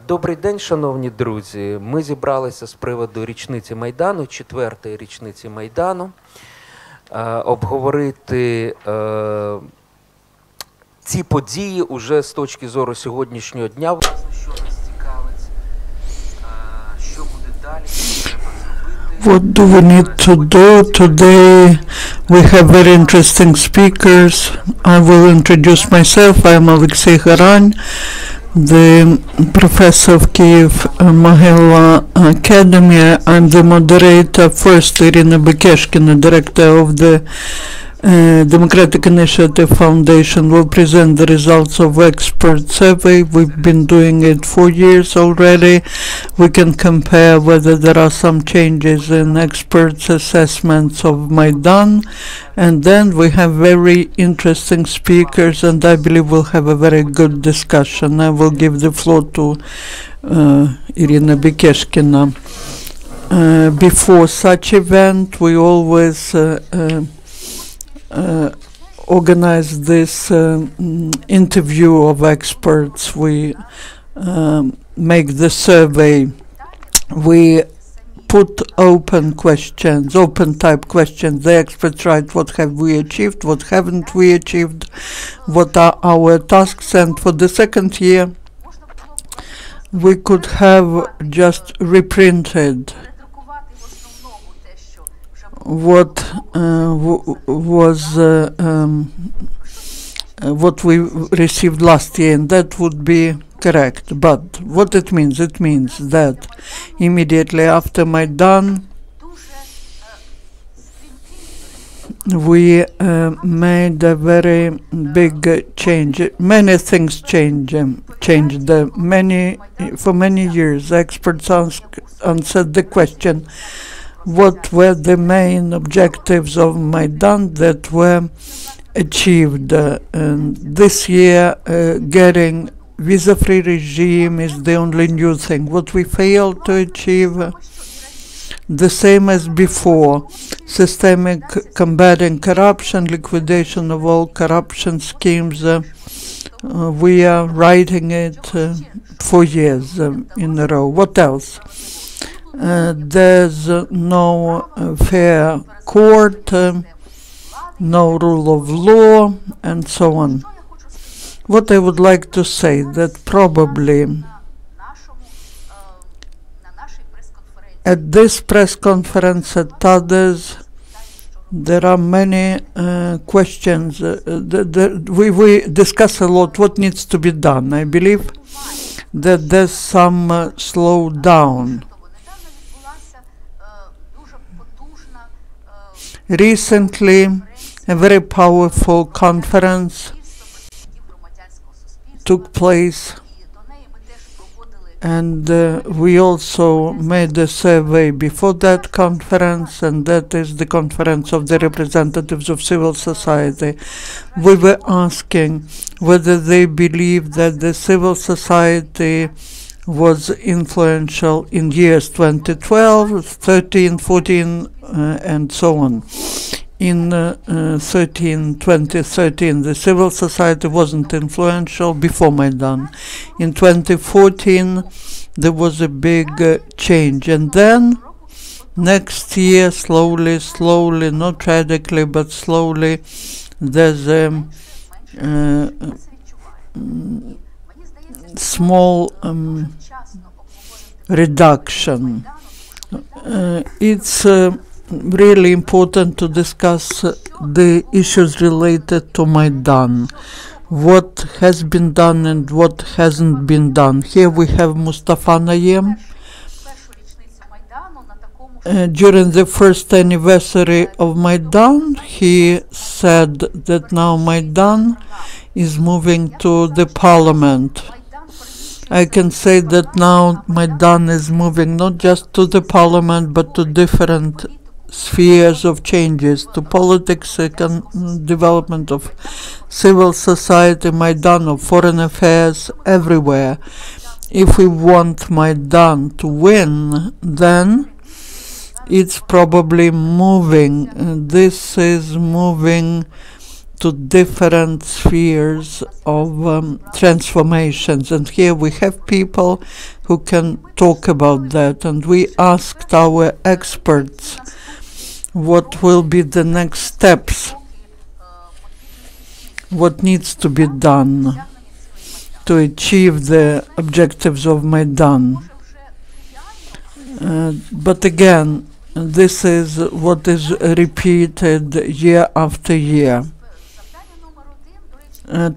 Добрий день, шановні друзі. Ми зібралися з приводу річниці Майдану, 4-ї річниці Майдану, обговорити ці події уже з точки зору сьогоднішнього дня. Що нас цікавить, що буде далі, що треба зробити. What do we need to do today? We have very interesting speakers. I will introduce myself. I am Oleksiy Horan, the professor of Kyiv-Mohyla Academy. I'm the moderator. First, Iryna Bekeshkina, director of the Democratic Initiative Foundation, will present the results of expert survey. We've been doing it 4 years already. We can compare whether there are some changes in experts' assessments of Maidan. And then we have very interesting speakers, and I believe we'll have a very good discussion. I will give the floor to Iryna Bekeshkina. Before such event, we always organize this interview of experts. We make the survey. We put open questions, open type questions. The experts write what have we achieved, what haven't we achieved, what are our tasks. And for the second year, we could have just reprinted what what we received last year, and that would be correct. But what it means that immediately after Maidan, we made a very big change. Many things changed. For many years, experts answered the question: what were the main objectives of Maidan that were achieved? And this year, getting visa-free regime is the only new thing. What we failed to achieve, the same as before: systemic combating corruption, liquidation of all corruption schemes. We are writing it 4 years in a row. What else? There's no fair court, no rule of law, and so on. What I would like to say, that probably at this press conference, at others, there are many questions. We discuss a lot what needs to be done. I believe that there's some slowdown. Recently, a very powerful conference took place, and we also made a survey before that conference, and that is the conference of the representatives of civil society. We were asking whether they believe that the civil society was influential in years 2012, 13, 14, and so on. In 2013, the civil society wasn't influential before Maidan. In 2014, there was a big change. And then, next year, slowly, not radically, but slowly, there's a small reduction. It's really important to discuss the issues related to Maidan, what has been done and what hasn't been done. Here we have Mustafa Nayem. During the first anniversary of Maidan, he said that now Maidan is moving to the parliament. I can say that now Maidan is moving not just to the parliament, but to different spheres of changes, to politics, development of civil society, Maidan of foreign affairs, everywhere. If we want Maidan to win, then it's probably moving. This is moving to different spheres of transformations. And here we have people who can talk about that. And we asked our experts what will be the next steps, what needs to be done to achieve the objectives of Maidan. But again, this is what is repeated year after year.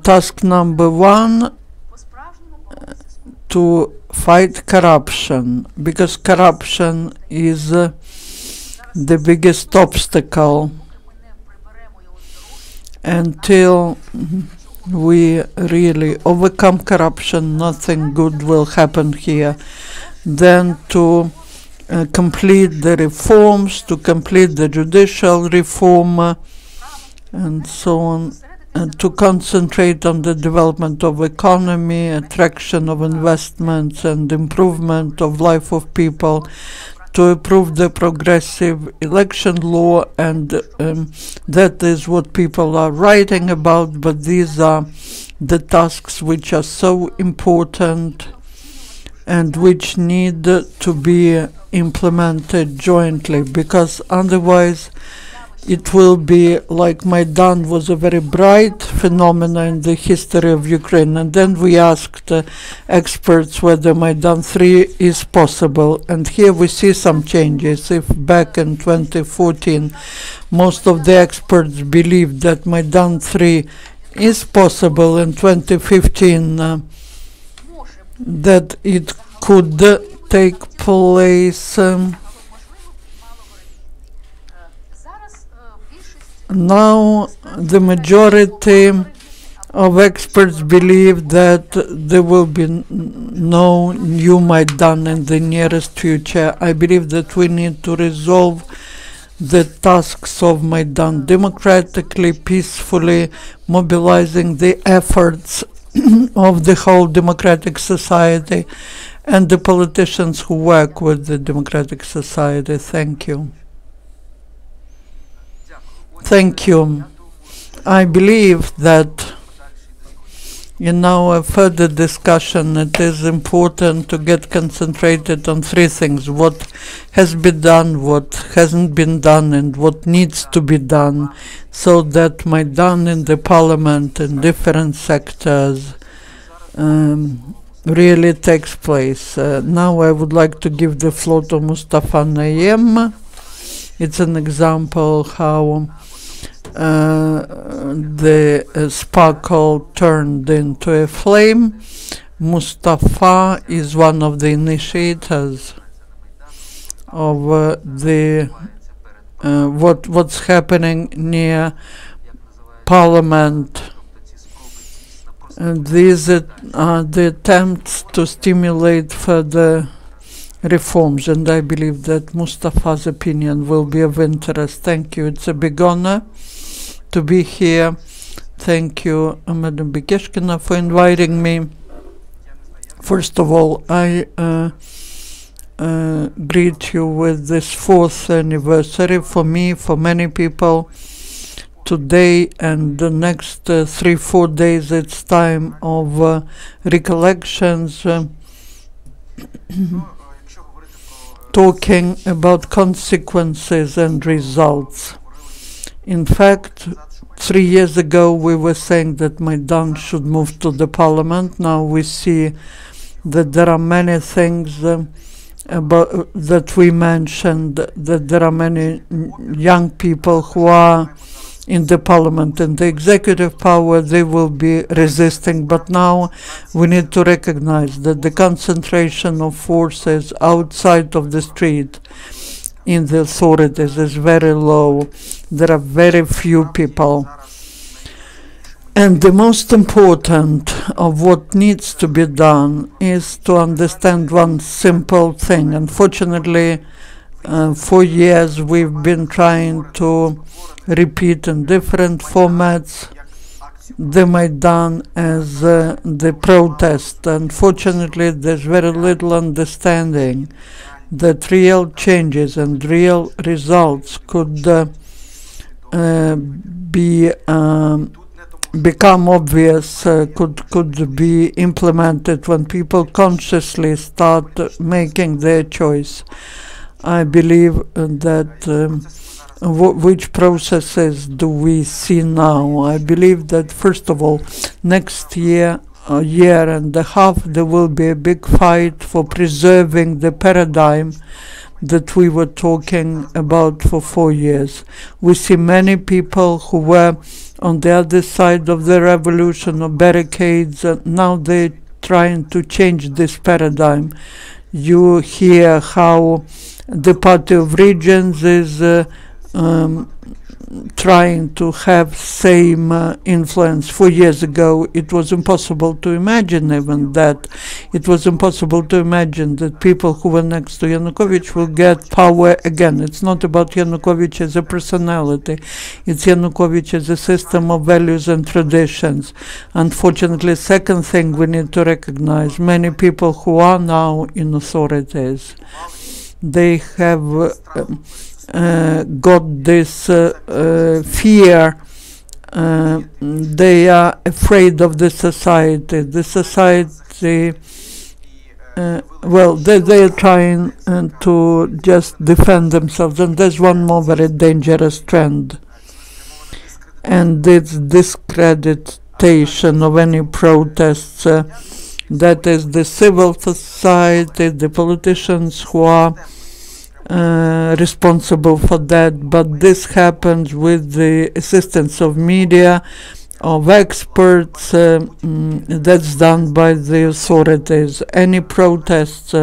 Task number 1, to fight corruption, because corruption is the biggest obstacle. Until we really overcome corruption, nothing good will happen here. Then to complete the reforms, to complete the judicial reform, and so on, and to concentrate on the development of economy, attraction of investments, and improvement of life of people, to approve the progressive election law, and that is what people are writing about, but these are the tasks which are so important and which need to be implemented jointly, because otherwise it will be like Maidan was a very bright phenomenon in the history of Ukraine, and then we asked experts whether Maidan 3 is possible, and here we see some changes. If back in 2014 most of the experts believed that Maidan 3 is possible, in 2015 that it could take place. Now the majority of experts believe that there will be no new Maidan in the nearest future. I believe that we need to resolve the tasks of Maidan democratically, peacefully, mobilizing the efforts of the whole democratic society and the politicians who work with the democratic society. Thank you. Thank you. I believe that in our further discussion it is important to get concentrated on 3 things: what has been done, what hasn't been done, and what needs to be done, so that Maidan in the parliament in different sectors really takes place. Now I would like to give the floor to Mustafa Nayem. It's an example how the sparkle turned into a flame. Mustafa is one of the initiators of what's happening near Parliament. And these are the attempts to stimulate further reforms, and I believe that Mustafa's opinion will be of interest. Thank you. It's a big honor to be here. Thank you, Madam Bekeshkina, for inviting me. First of all, I greet you with this 4th anniversary. For me, for many people, today and the next 3-4 days, it's time of recollections, talking about consequences and results. In fact, 3 years ago we were saying that Maidan should move to the parliament. Now we see that there are many things that we mentioned, that there are many young people who are in the parliament and the executive power. They will be resisting, but now we need to recognize that the concentration of forces outside of the street in the authorities is very low. There are very few people. And the most important of what needs to be done is to understand one simple thing. Unfortunately, for years we've been trying to repeat in different formats the Maidan as the protest. Unfortunately, there's very little understanding that real changes and real results could become obvious, could be implemented when people consciously start making their choice. I believe that which processes do we see now? I believe that first of all, next year, a year and a half, there will be a big fight for preserving the paradigm that we were talking about for 4 years. We see many people who were on the other side of the revolution or barricades, now they're trying to change this paradigm. You hear how the Party of Regions is trying to have same influence. 4 years ago it was impossible to imagine even that. It was impossible to imagine that people who were next to Yanukovych will get power again. It's not about Yanukovych as a personality, it's Yanukovych as a system of values and traditions. Unfortunately, second thing we need to recognize, many people who are now in authorities, they have got this fear. They are afraid of the society. The society, well, they are trying to just defend themselves, and there's one more very dangerous trend, and it's discreditation of any protests. That is the civil society, the politicians who are responsible for that, but this happens with the assistance of media, of experts, that's done by the authorities. Any protests,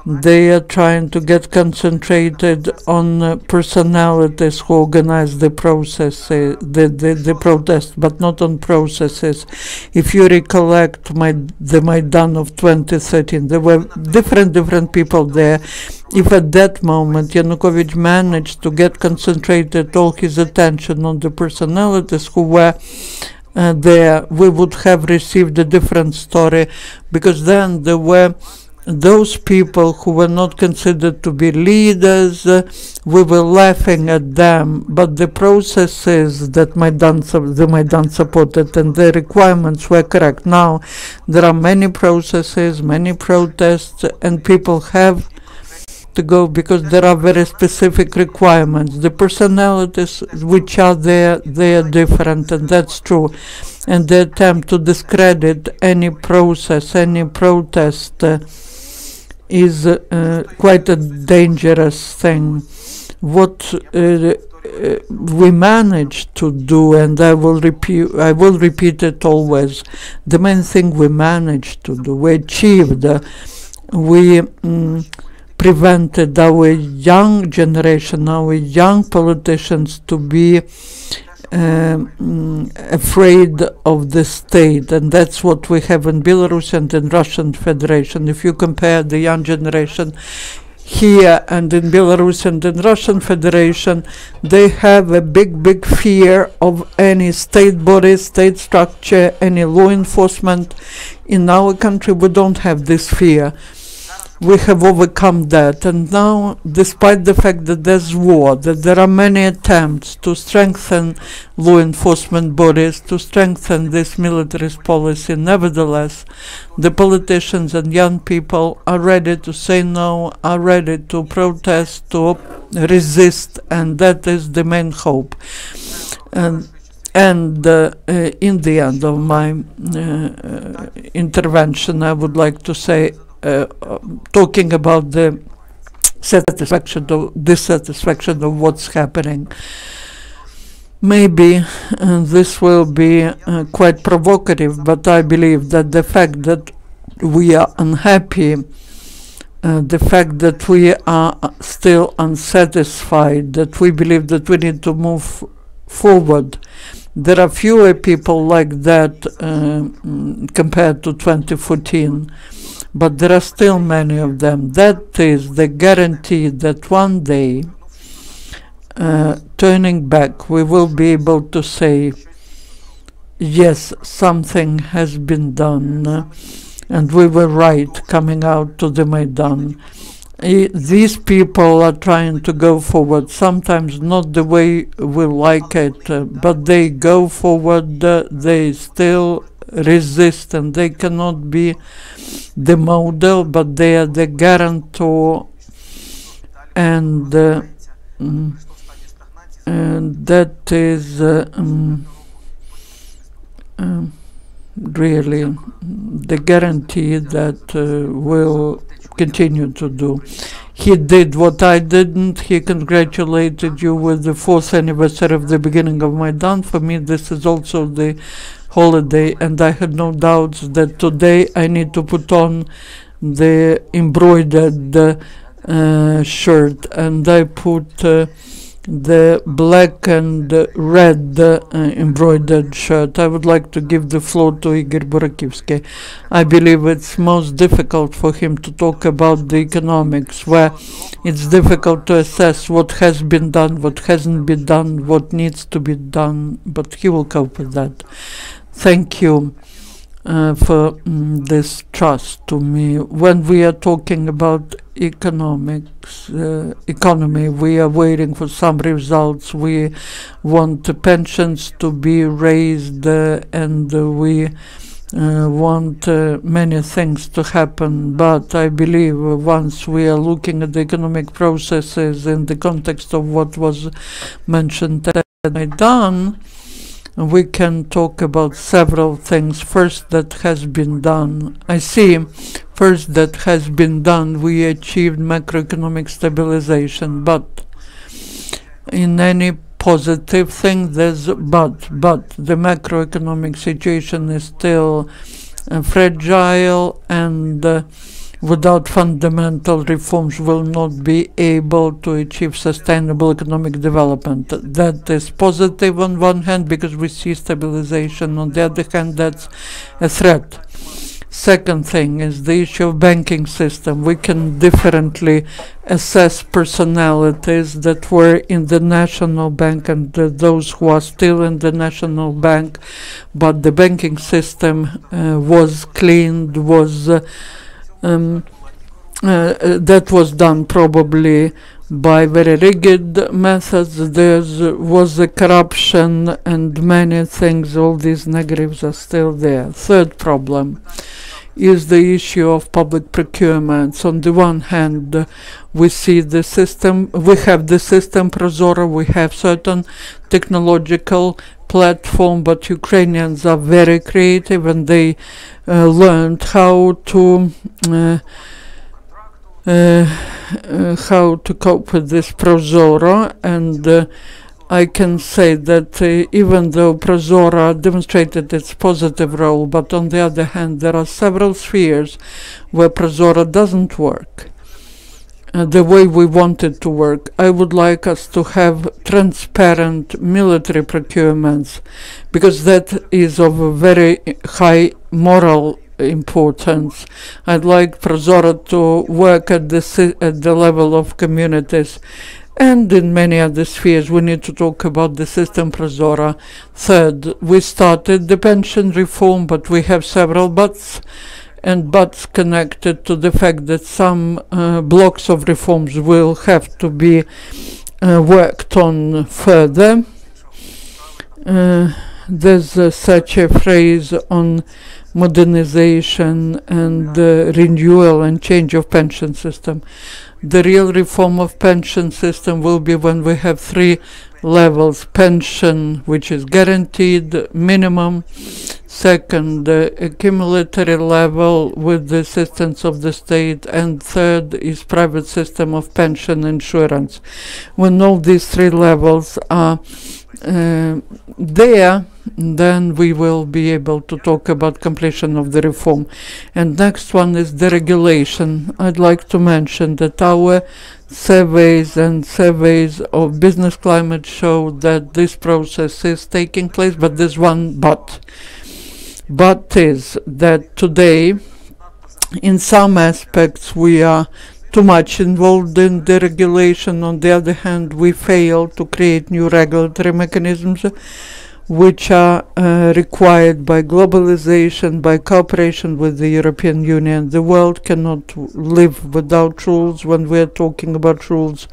they are trying to get concentrated on personalities who organize the processes, the protest, but not on processes. If you recollect the Maidan of 2013, there were different people there. If at that moment Yanukovych managed to get concentrated all his attention on the personalities who were there, we would have received a different story, because then there were those people who were not considered to be leaders. We were laughing at them, but the processes that the Maidan supported and the requirements were correct. Now there are many processes, many protests, and people have to go because there are very specific requirements. The personalities which are there, they are different, and that's true. And the attempt to discredit any process, any protest is quite a dangerous thing. What we managed to do, and I will repeat it always, the main thing we managed to do, we achieved, we prevented our young generation, our young politicians to be afraid of the state, and that's what we have in Belarus and in Russian Federation. If you compare the young generation here and in Belarus and in Russian Federation, they have a big fear of any state body, state structure, any law enforcement. In our country we don't have this fear. We have overcome that, and now, despite the fact that there's war, that there are many attempts to strengthen law enforcement bodies, to strengthen this militarist policy, nevertheless, the politicians and young people are ready to say no, are ready to protest, to resist, and that is the main hope. And in the end of my intervention, I would like to say, talking about the dissatisfaction of what's happening. Maybe this will be quite provocative, but I believe that the fact that we are unhappy, the fact that we are still unsatisfied, that we believe that we need to move forward, there are fewer people like that compared to 2014. But there are still many of them. That is the guarantee that one day, turning back, we will be able to say, yes, something has been done, and we were right coming out to the Maidan. these people are trying to go forward, sometimes not the way we like it, but they go forward, they still resist, and they cannot be the model, but they are the guarantor, and that is really the guarantee that will continue to do. He did what I didn't. He congratulated you with the 4th anniversary of the beginning of Maidan. For me, this is also the holiday, and I had no doubts that today I need to put on the embroidered shirt, and I put the black and red embroidered shirt. I would like to give the floor to Igor Burakovskyi. I believe it's most difficult for him to talk about the economics, where it's difficult to assess what has been done, what hasn't been done, what needs to be done, but he will cope with that. Thank you for this trust to me. When we are talking about economy, we are waiting for some results. We want the pensions to be raised, and we want many things to happen. But I believe once we are looking at the economic processes in the context of what was mentioned at Maidan, we can talk about several things. First, that has been done. I see, first, that has been done. We achieved macroeconomic stabilization, but in any positive thing, there's but the macroeconomic situation is still fragile, and without fundamental reforms will not be able to achieve sustainable economic development. That is positive on one hand, because we see stabilization. On the other hand, that's a threat. Second thing is the issue of banking system. We can differently assess personalities that were in the National Bank and those who are still in the National Bank, but the banking system was cleaned, that was done probably by very rigid methods. There was a corruption and many things. All these negatives are still there. Third problem is the issue of public procurements. On the one hand, we see the system, we have the system Prozoro, we have certain technological platform, but Ukrainians are very creative, and they learned how to cope with this Prozoro, and I can say that even though Prozoro demonstrated its positive role, but on the other hand, there are several spheres where Prozoro doesn't work the way we want it to work. I would like us to have transparent military procurements, because that is of a very high moral importance. I'd like Prozoro to work at the level of communities, and in many other spheres we need to talk about the system Prozoro. Third, we started the pension reform, but we have several buts, and buts connected to the fact that some blocks of reforms will have to be worked on further. There's such a phrase on modernization and renewal and change of pension system. The real reform of pension system will be when we have 3 levels: pension, which is guaranteed minimum; second, accumulatory level with the assistance of the state; and third is private system of pension insurance. When all these 3 levels are there, then we will be able to talk about completion of the reform. And next one is deregulation. I'd like to mention that our surveys and surveys of business climate show that this process is taking place, but there's one but. But is that today, in some aspects, we are too much involved in deregulation. On the other hand, we fail to create new regulatory mechanisms. which are required by globalization, by cooperation with the European Union. The world cannot live without rules. When we are talking about rules,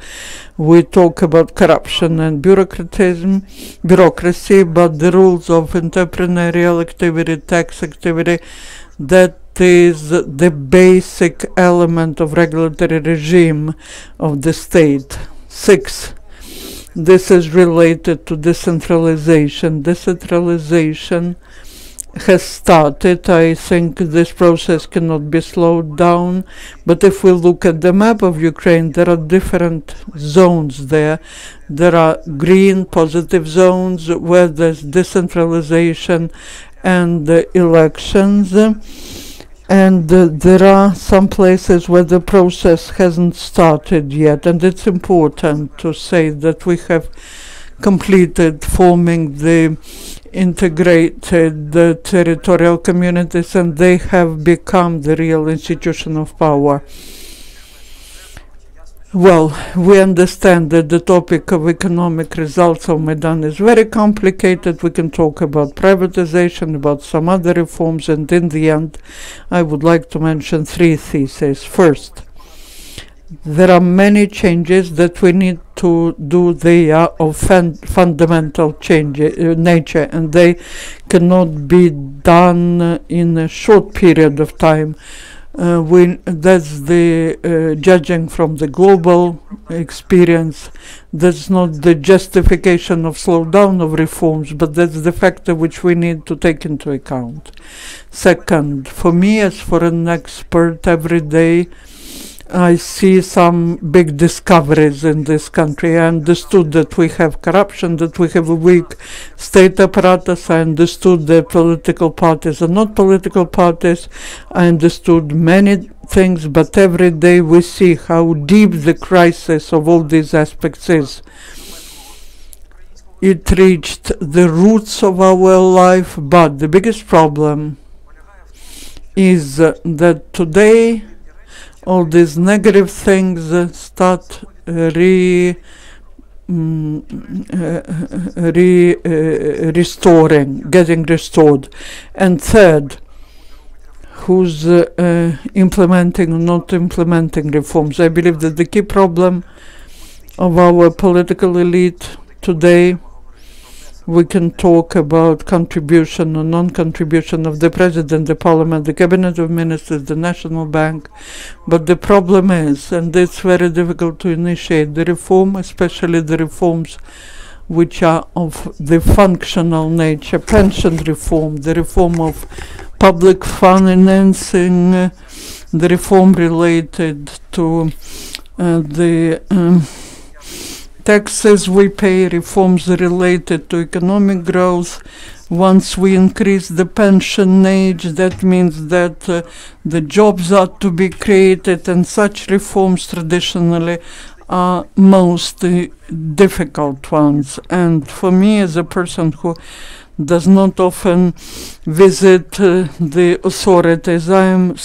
we talk about corruption and bureaucracy, but the rules of entrepreneurial activity, tax activity, that is the basic element of regulatory regime of the state. 6. This is related to decentralization. Decentralization has started. I think this process cannot be slowed down. But if we look at the map of Ukraine, there are different zones there. There are green, positive zones where there's decentralization and elections. And there are some places where the process hasn't started yet, and it's important to say that we have completed forming the integrated territorial communities, and they have become the real institution of power. Well, we understand that the topic of economic results of Maidan is very complicated. We can talk about privatization, about some other reforms, and in the end, I would like to mention 3 theses. First, there are many changes that we need to do. They are of fundamental nature, and they cannot be done in a short period of time. That's the judging from the global experience. That's not the justification of slowdown of reforms, but that's the factor which we need to take into account. Second, for me as foreign expert, every day I see some big discoveries in this country. I understood that we have corruption, that we have a weak state apparatus. I understood that political parties are not political parties. I understood many things, but every day we see how deep the crisis of all these aspects is. It reached the roots of our life, but the biggest problem is that today all these negative things start getting restored. And third, who's implementing or not implementing reforms? I believe that the key problem of our political elite today, we can talk about contribution or non-contribution of the President, the Parliament, the Cabinet of Ministers, the National Bank. But the problem is, and it's very difficult to initiate the reform, especially the reforms which are of the functional nature, pension reform, the reform of public financing, the reform related to the taxes we pay, reforms related to economic growth. Once we increase the pension age, that means that the jobs are to be created, and such reforms traditionally are most difficult ones. And for me, as a person who does not often visit the authorities, I'm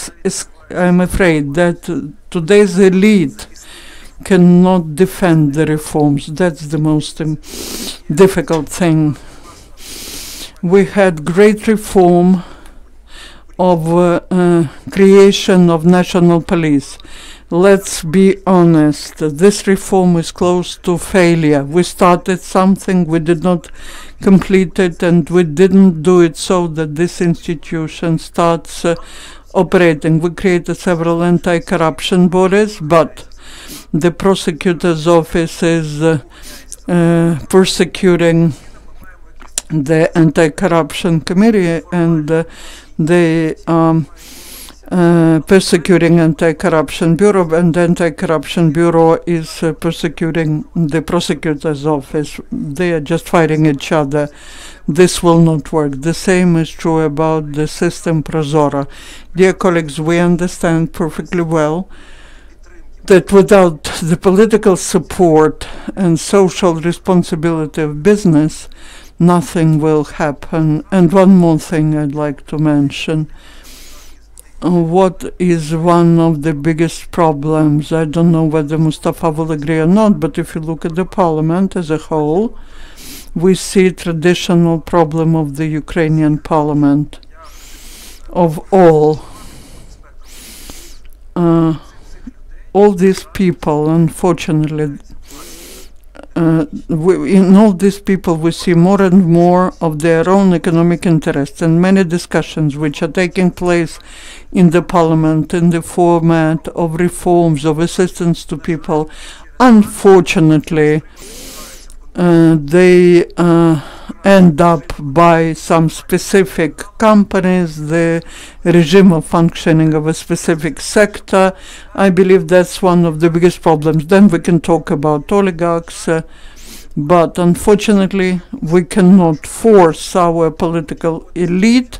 afraid that today's elite cannot defend the reforms. That's the most difficult thing. We had great reform of creation of national police. Let's be honest, this reform is close to failure. We started something, we did not complete it, and we didn't do it so that this institution starts operating. We created several anti-corruption bodies, but the prosecutor's office is persecuting the anti-corruption committee, and they persecuting anti-corruption bureau, and the anti-corruption bureau is persecuting the prosecutor's office. They are just fighting each other. This will not work. The same is true about the system Prozora. Dear colleagues, we understand perfectly well that without the political support and social responsibility of business, nothing will happen. And one more thing I'd like to mention. What is one of the biggest problems? I don't know whether Mustafa will agree or not, but if you look at the parliament as a whole, we see traditional problem of the Ukrainian parliament, of all these people, unfortunately, in all these people we see more and more of their own economic interests, and many discussions which are taking place in the parliament in the format of reforms, of assistance to people. Unfortunately, they end up by some specific companies, the regime of functioning of a specific sector. I believe that's one of the biggest problems. Then we can talk about oligarchs, but unfortunately we cannot force our political elite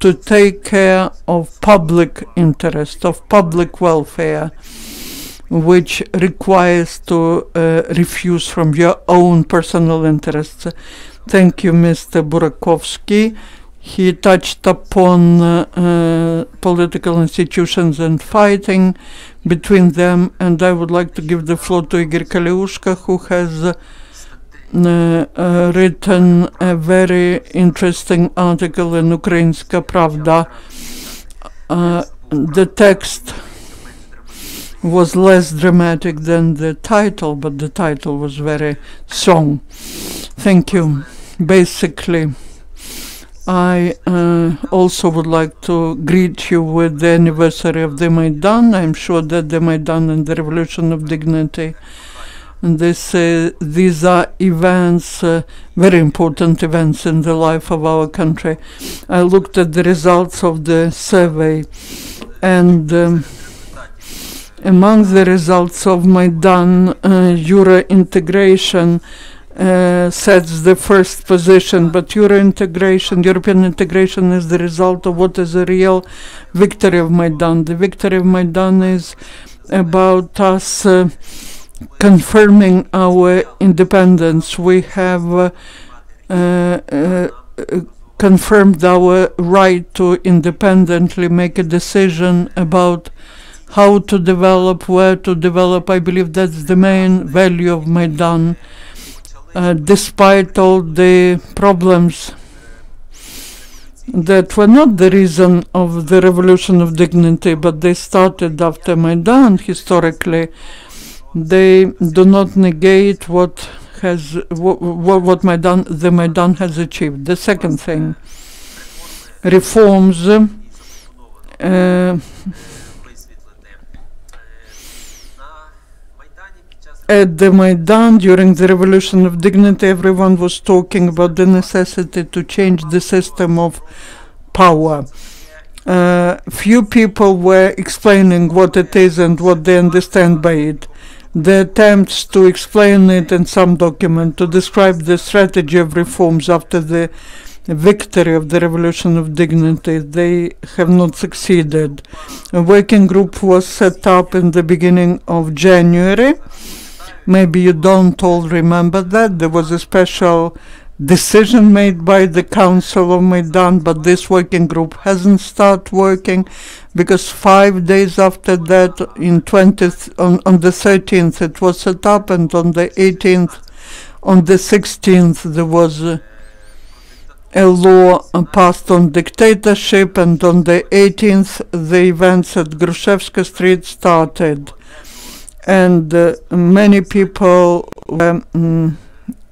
to take care of public interest, of public welfare, which requires to refuse from your own personal interests. Thank you, Mr. Burakovskyi. He touched upon political institutions and fighting between them, and I would like to give the floor to Igor Koliushko, who has written a very interesting article in Ukrainska Pravda. The text was less dramatic than the title, but the title was very strong. Thank you. Basically, I also would like to greet you with the anniversary of the Maidan. I'm sure that the Maidan and the Revolution of Dignity, these are events, very important events in the life of our country. I looked at the results of the survey, and among the results of Maidan, Euro integration sets the first position, but European integration is the result of what is a real victory of Maidan. The victory of Maidan is about us confirming our independence. We have confirmed our right to independently make a decision about how to develop, where to develop. I believe that's the main value of Maidan. Despite all the problems that were not the reason of the Revolution of Dignity, but they started after Maidan historically, they do not negate what the Maidan has achieved. The second thing, reforms. At the Maidan, during the Revolution of Dignity, everyone was talking about the necessity to change the system of power. Few people were explaining what it is and what they understand by it. The attempts to explain it in some document, to describe the strategy of reforms after the victory of the Revolution of Dignity, they have not succeeded. A working group was set up in the beginning of January. Maybe you don't all remember that. There was a special decision made by the Council of Maidan, but this working group hasn't started working, because 5 days after that, on the 13th, it was set up, and on the 18th, on the 16th, there was a law passed on dictatorship, and on the 18th, the events at Grushevska Street started. And many people were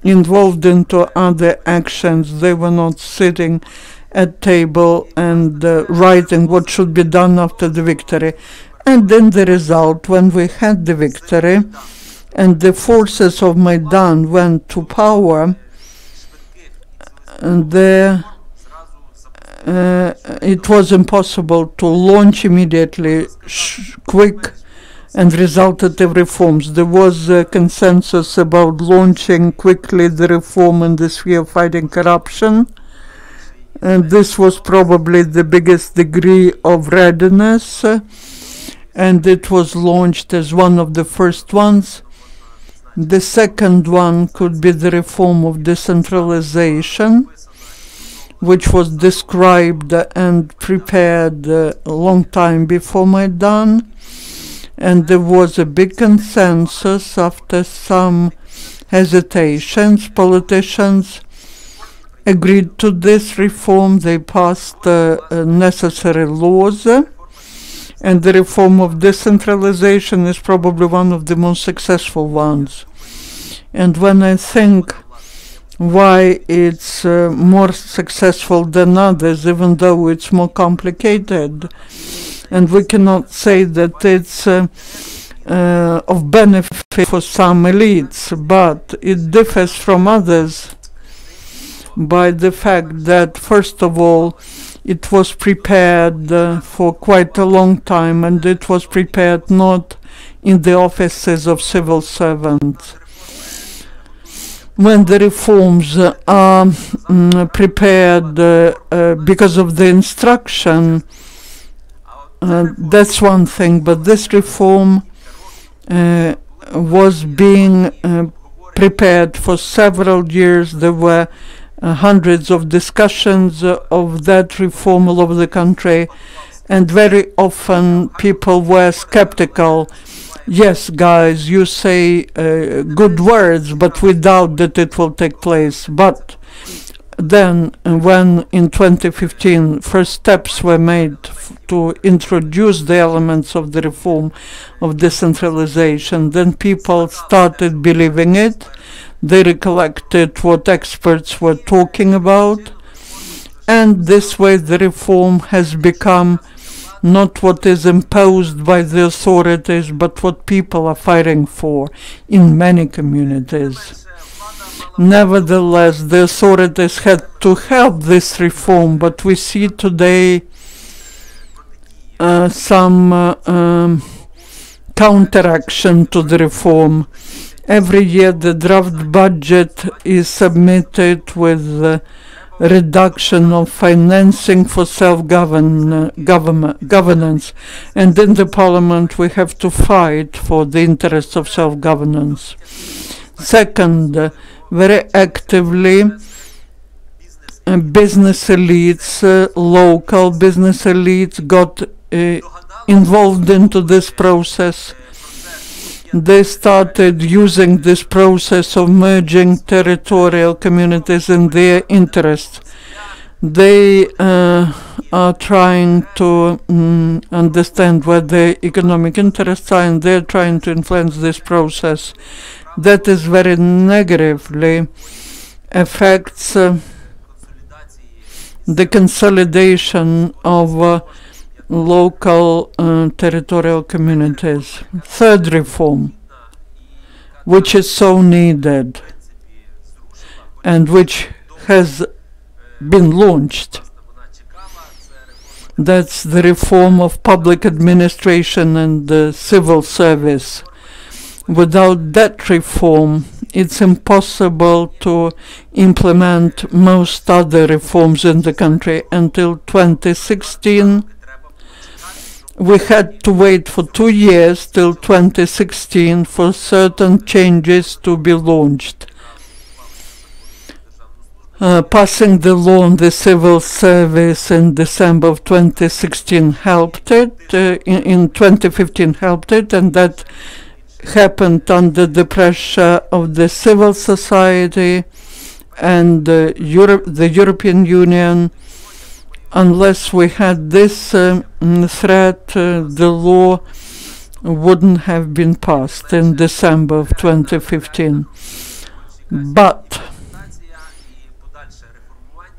involved into other actions. They were not sitting at table and writing what should be done after the victory. And then the result, when we had the victory and the forces of Maidan went to power, and it was impossible to launch immediately quick and resultative reforms. There was a consensus about launching quickly the reform in the sphere of fighting corruption, and this was probably the biggest degree of readiness, and it was launched as one of the first ones. The second one could be the reform of decentralization, which was described and prepared a long time before Maidan. And there was a big consensus after some hesitations. Politicians agreed to this reform. They passed necessary laws, and the reform of decentralization is probably one of the most successful ones. And when I think why it's more successful than others, even though it's more complicated, and we cannot say that it's of benefit for some elites, but it differs from others by the fact that, first of all, it was prepared for quite a long time, and it was prepared not in the offices of civil servants. When the reforms are prepared because of the instruction, that's one thing, but this reform was being prepared for several years. There were hundreds of discussions of that reform all over the country, and very often people were skeptical. Yes, guys, you say good words, but we doubt that it will take place. But then, when in 2015 first steps were made to introduce the elements of the reform of decentralization, then people started believing it. They recollected what experts were talking about, and this way the reform has become not what is imposed by the authorities, but what people are fighting for in many communities. Nevertheless, the authorities had to help this reform, but we see today some counteraction to the reform. Every year the draft budget is submitted with reduction of financing for self-governance, and in the parliament we have to fight for the interests of self-governance. Second, very actively business elites, local business elites got involved into this process. They started using this process of merging territorial communities in their interests. They are trying to understand what their economic interests are, and they're trying to influence this process. That is very negatively affects the consolidation of local territorial communities. Third reform, which is so needed and which has been launched, that's the reform of public administration and the civil service. Without that reform, it's impossible to implement most other reforms in the country. Until 2016, we had to wait for 2 years till 2016 for certain changes to be launched. Passing the law on the civil service in December of 2016 helped it, in 2015 helped it, and that happened under the pressure of the civil society and the European Union. Unless we had this threat, the law wouldn't have been passed in December of 2015. But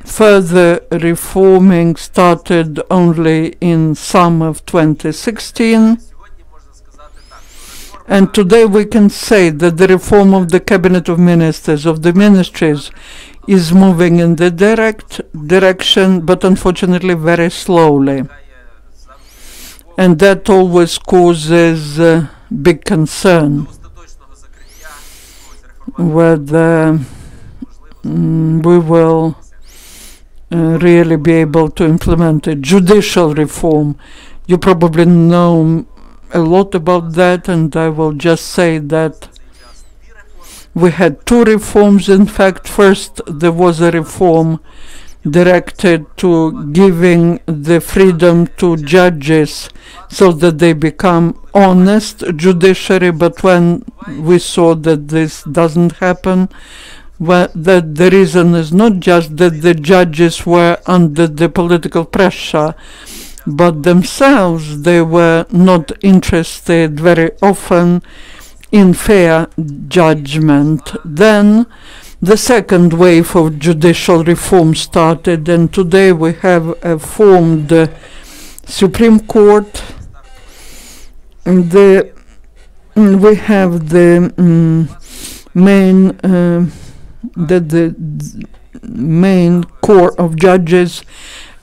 further reforming started only in summer of 2016. And today we can say that the reform of the Cabinet of Ministers, of the ministries, is moving in the direction, but unfortunately very slowly. And that always causes big concern whether we will really be able to implement a judicial reform. You probably know a lot about that, and I will just say that we had two reforms. In fact, first there was a reform directed to giving the freedom to judges so that they become honest judiciary, but when we saw that this doesn't happen, that the reason is not just that the judges were under the political pressure, but themselves they were not interested very often in fair judgment. Then the second wave of judicial reform started, and today we have a formed Supreme Court. We have the main core of judges,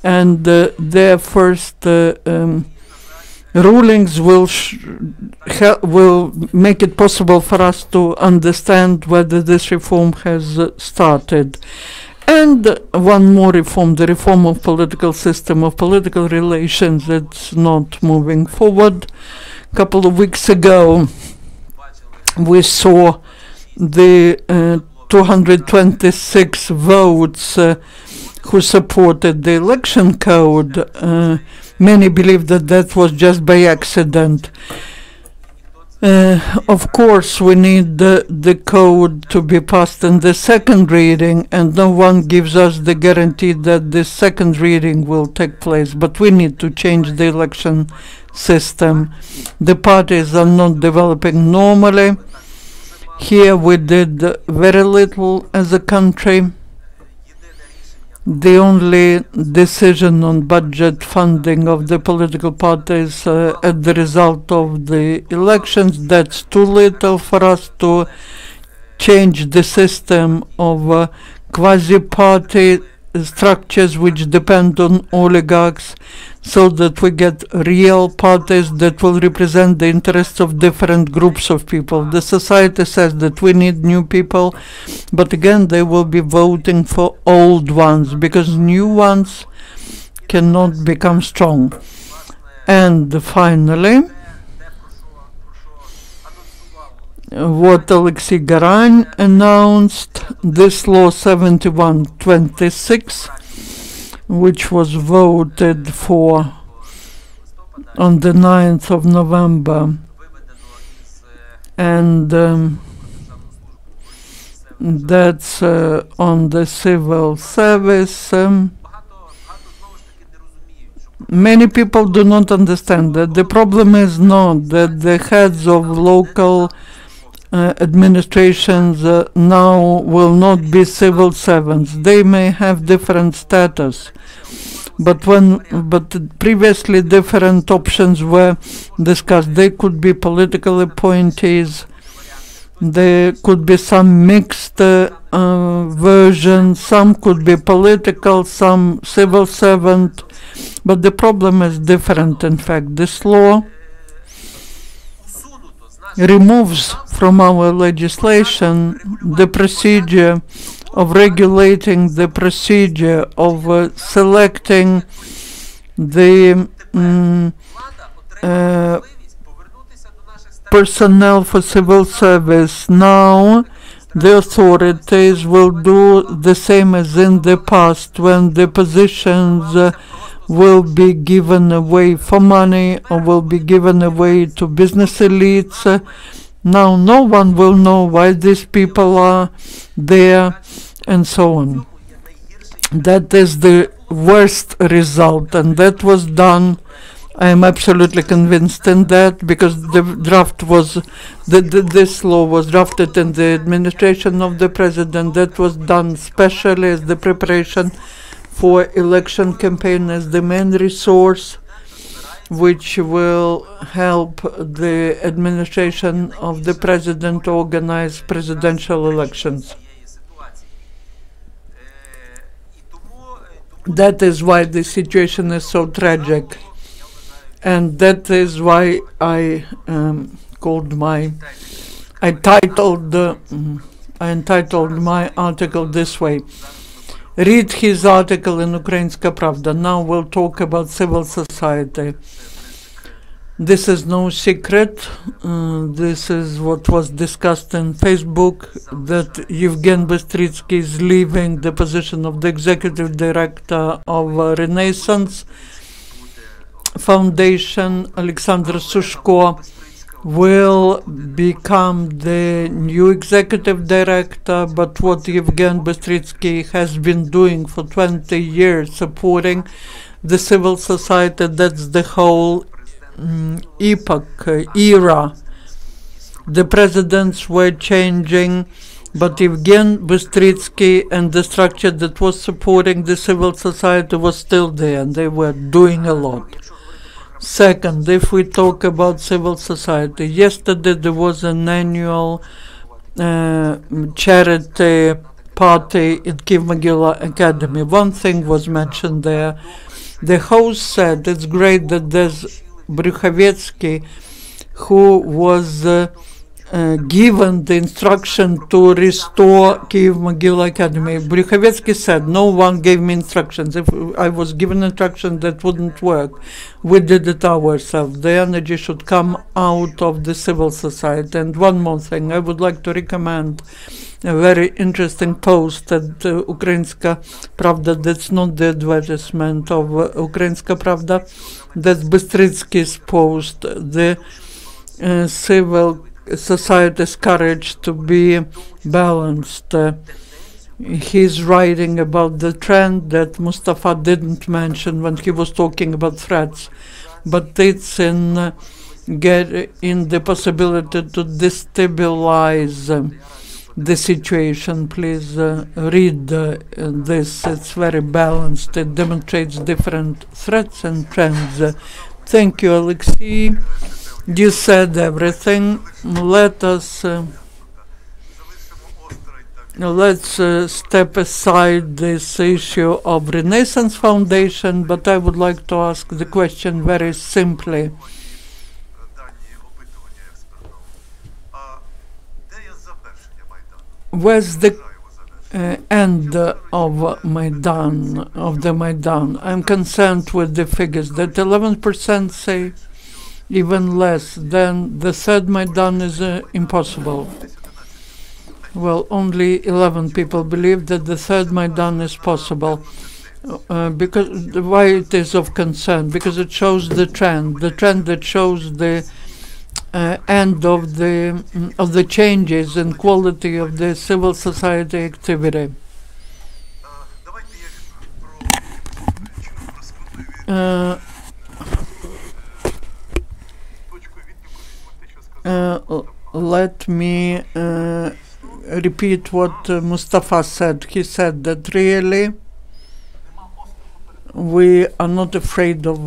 and their first rulings will make it possible for us to understand whether this reform has started. And one more reform, the reform of political system, of political relations, that's not moving forward. A couple of weeks ago, we saw the 226 votes who supported the election code. Many believe that that was just by accident. Of course, we need the code to be passed in the second reading, and no one gives us the guarantee that the second reading will take place. But we need to change the election system. The parties are not developing normally. Here we did very little as a country. The only decision on budget funding of the political parties as the result of the elections, that's too little for us to change the system of quasi-party structures which depend on oligarchs, so that we get real parties that will represent the interests of different groups of people. The society says that we need new people, but again they will be voting for old ones, because new ones cannot become strong. And finally, what Oleksiy announced, this law 7126, which was voted for on the 9th of November, and that's on the civil service. Many people do not understand that the problem is not that the heads of local administrations now will not be civil servants. They may have different status, but previously different options were discussed. They could be political appointees. There could be some mixed versions. Some could be political, some civil servant. But the problem is different. In fact, this law removes from our legislation the procedure of regulating the procedure of selecting the personnel for civil service. Now the authorities will do the same as in the past, when the positions will be given away for money or will be given away to business elites. Now no one will know why these people are there, and so on. That is the worst result, and that was done. I am absolutely convinced in that, because the draft was, this law was drafted in the administration of the president. That was done specially as the preparation for election campaign, as the main resource which will help the administration of the president organize presidential elections. That is why the situation is so tragic, and that is why I entitled my article this way. Read his article in Ukrainska Pravda. Now we'll talk about civil society. This is no secret. This is what was discussed in Facebook, that Yevgen Bystritsky is leaving the position of the executive director of Renaissance Foundation. Alexander Sushko will become the new executive director, but what Yevgen Bystritsky has been doing for 20 years, supporting the civil society, that's the whole era. The presidents were changing, but Yevgen Bystritsky and the structure that was supporting the civil society was still there, and they were doing a lot. Second, if we talk about civil society, yesterday there was an annual charity party in Kyiv-Mohyla Academy. One thing was mentioned there. The host said it's great that there's Burakovskyi, who was given the instruction to restore Kyiv-Mohyla Academy. Burakovskyi said, no one gave me instructions. If I was given instructions, that wouldn't work. We did it ourselves. The energy should come out of the civil society. And one more thing, I would like to recommend a very interesting post at Ukrainska Pravda. That's not the advertisement of Ukrainska Pravda. That's Bystritsky's post. The civil society's courage to be balanced. He's writing about the trend that Mustafa didn't mention when he was talking about threats, but it's in the possibility to destabilize the situation. Please read this. It's very balanced. It demonstrates different threats and trends. Thank you, Oleksiy. You said everything. Let's step aside this issue of Renaissance Foundation, but I would like to ask the question very simply. Where's the end of Maidan, I'm concerned with the figures that 11% say even less. Then the third Maidan is impossible. Well, only 11 people believe that the third Maidan is possible. Because why it is of concern? Because it shows the trend that shows the end of the changes in quality of the civil society activity. Let me repeat what Mustafa said. He said that really we are not afraid of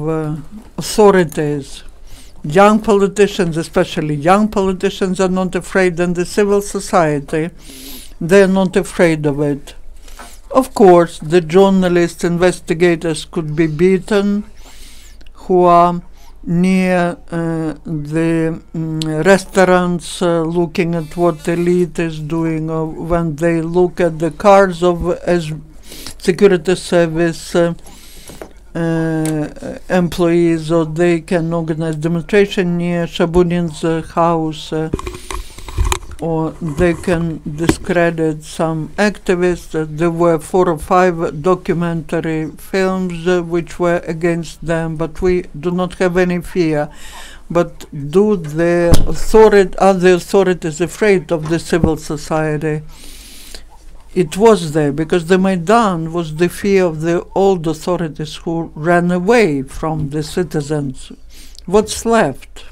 authorities. Young politicians, especially young politicians, are not afraid, and the civil society, they are not afraid of it. Of course, the journalists, investigators could be beaten who are near the restaurants looking at what the elite is doing, or when they look at the cars of as security service employees, or they can organize demonstration near Shabunin's house, or they can discredit some activists. There were 4 or 5 documentary films which were against them, but we do not have any fear. But are the authorities afraid of the civil society? It was there, because the Maidan was the fear of the old authorities who ran away from the citizens. What's left?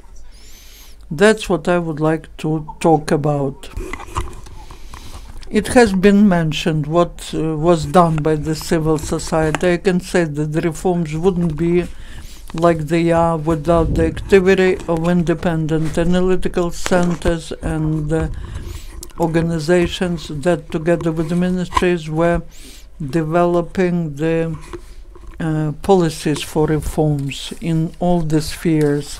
That's what I would like to talk about. It has been mentioned what was done by the civil society. I can say that the reforms wouldn't be like they are without the activity of independent analytical centers and organizations that, together with the ministries, were developing the policies for reforms in all the spheres.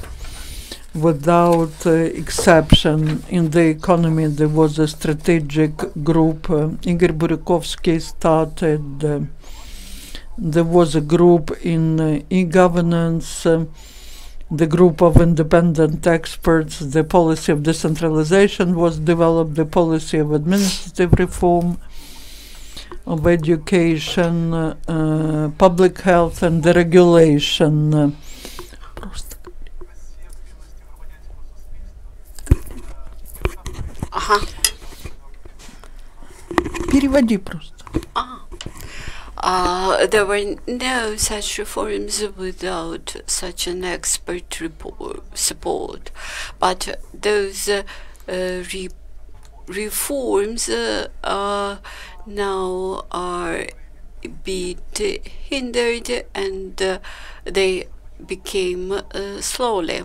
Without exception, in the economy there was a strategic group. Igor Burakovskyi started. There was a group in e-governance, the group of independent experts. The policy of decentralization was developed, the policy of administrative reform, of education, public health, and deregulation. Переводи просто. There were no such reforms without such an expert support, but those reforms now are bit hindered, and they became slowly.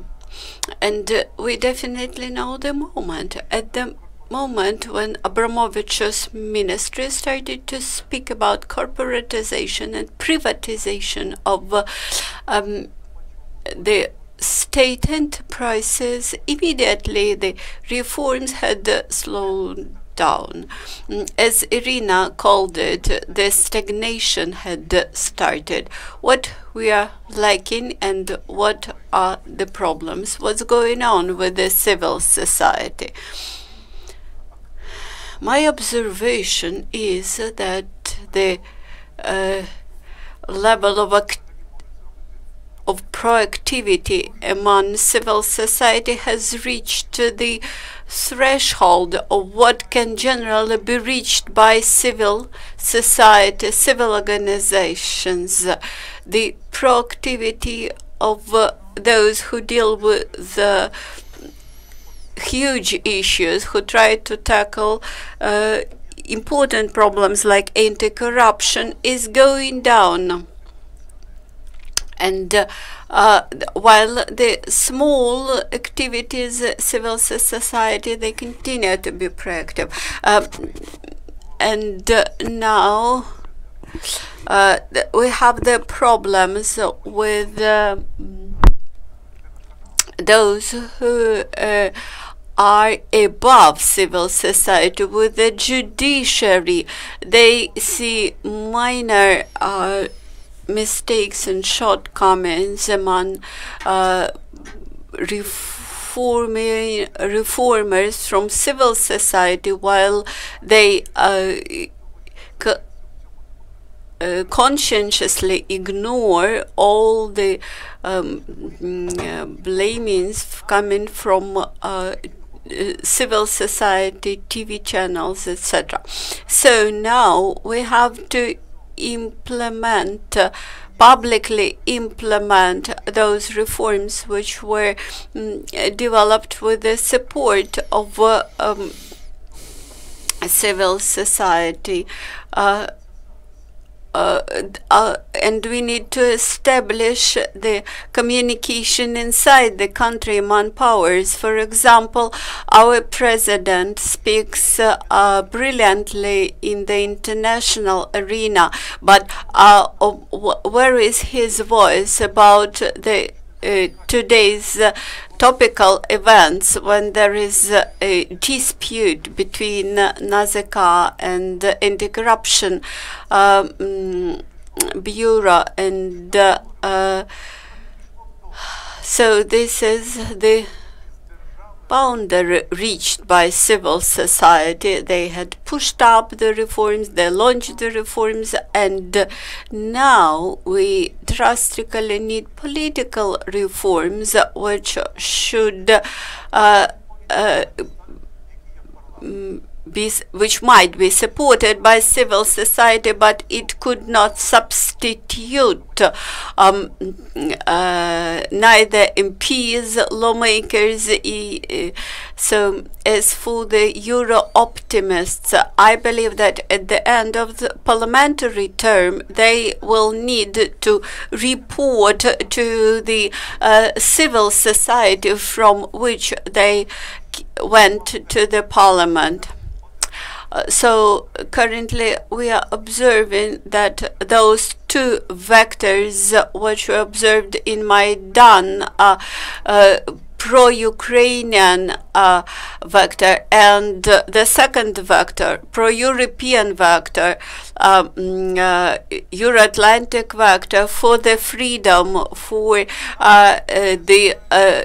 And we definitely know the moment. At the moment when Abramovich's ministry started to speak about corporatization and privatization of the state enterprises, immediately the reforms had slowed down. As Iryna called it, the stagnation had started. What we are lacking and what are the problems? What's going on with the civil society? My observation is that the level of proactivity among civil society has reached the threshold of what can generally be reached by civil society, civil organizations. The proactivity of those who deal with the huge issues, who try to tackle important problems like anti-corruption, is going down. And while the small activities, civil society, they continue to be proactive. And now we have the problems with those who are above civil society, with the judiciary. They see minor mistakes and shortcomings among reformers from civil society, while they conscientiously ignore all the blamings coming from civil society, TV channels, etc. So now we have to publicly implement those reforms which were developed with the support of civil society. And we need to establish the communication inside the country among powers. For example, our president speaks brilliantly in the international arena, but where is his voice about the today's topical events, when there is a dispute between NAZK and Anti-Corruption Bureau, and so this is the boundary reached by civil society. They had pushed up the reforms, they launched the reforms, and now we drastically need political reforms which should which might be supported by civil society, but it could not substitute neither MPs, lawmakers. So as for the Euro optimists, I believe that at the end of the parliamentary term, they will need to report to the civil society from which they went to the parliament. So currently we are observing that those two vectors which were observed in Maidan, pro-Ukrainian vector, and the second vector, pro-European vector, Euro-Atlantic vector, for the freedom, for the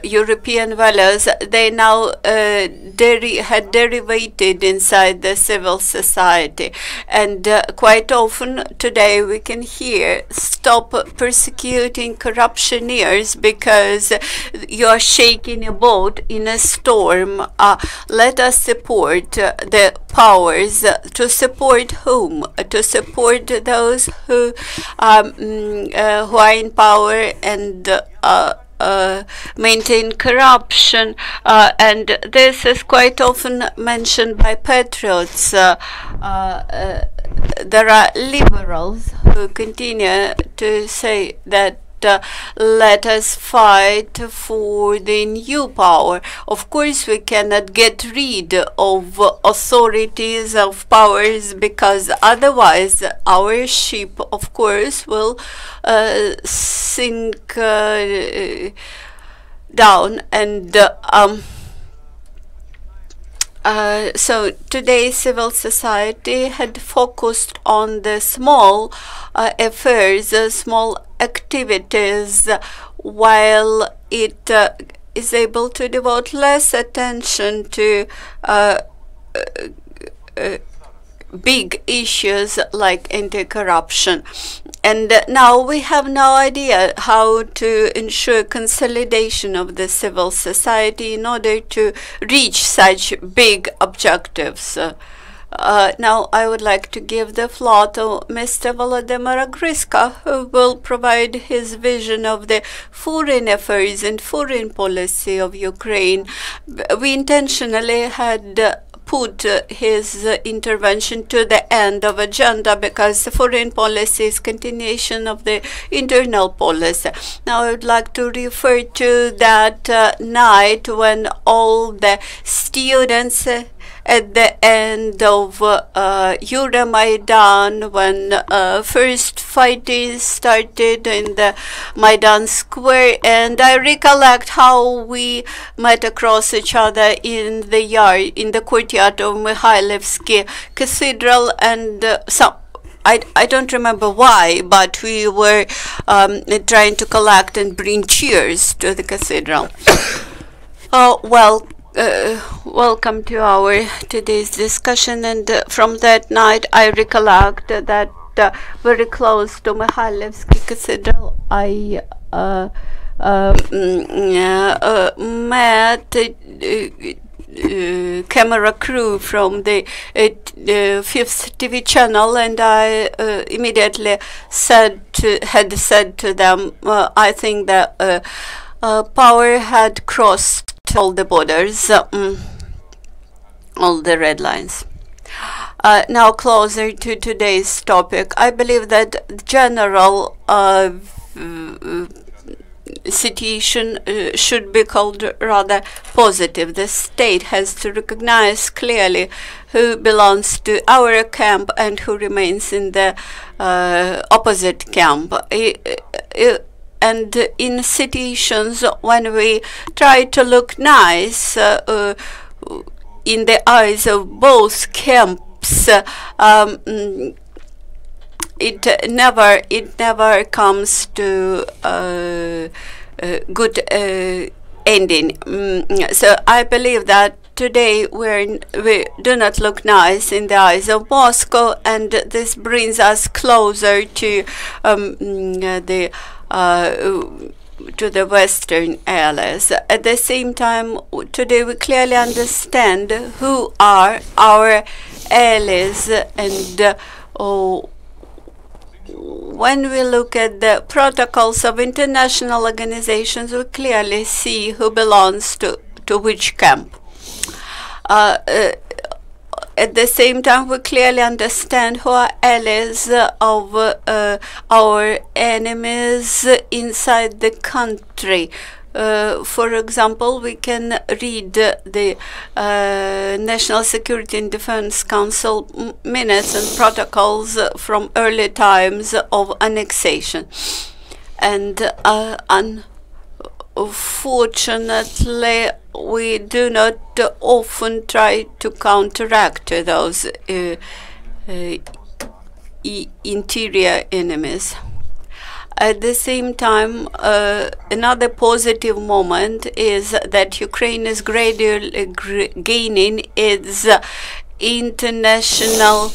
European values, they now had derivated inside the civil society. And quite often today we can hear, stop persecuting corruptioneers because you are shaking a boat in a storm. reform, let us support the powers. To support whom? To support those who are in power and maintain corruption, and this is quite often mentioned by patriots. There are liberals who continue to say that let us fight for the new power. Of course, we cannot get rid of authorities, of powers, because otherwise our ship, of course, will sink down. And so today civil society had focused on the small affairs, small activities, while it is able to devote less attention to big issues like anti-corruption. And now we have no idea how to ensure consolidation of the civil society in order to reach such big objectives. Now I would like to give the floor to Mr. Volodymyr Ohryzko, who will provide his vision of the foreign affairs and foreign policy of Ukraine. We intentionally had put his intervention to the end of agenda because the foreign policy is continuation of the internal policy. Now I would like to refer to that night when all the students at the end of Maidan, when first fighting started in the Maidan square, and I recollect how we met across each other in the yard, in the courtyard of Mikhailivsky Cathedral, and I don't remember why, but we were trying to collect and bring cheers to the cathedral. Welcome to our today's discussion, and from that night I recollect that very close to Mikhailivsky Cathedral I met camera crew from the 5th TV channel, and I immediately had said to them, I think that power had crossed all the borders, all the red lines. Now closer to today's topic, I believe that general situation should be called rather positive. The state has to recognize clearly who belongs to our camp and who remains in the opposite camp. And in situations when we try to look nice in the eyes of both camps, it never comes to a good ending. So I believe that today we do not look nice in the eyes of Moscow, and this brings us closer to the Western allies. At the same time, today we clearly understand who are our allies, and when we look at the protocols of international organizations, we clearly see who belongs to which camp. At the same time, we clearly understand who are allies of our enemies inside the country. For example, we can read the National Security and Defense Council minutes and protocols from early times of annexation. And unfortunately, we do not often try to counteract those interior enemies. At the same time, another positive moment is that Ukraine is gradually gaining its international,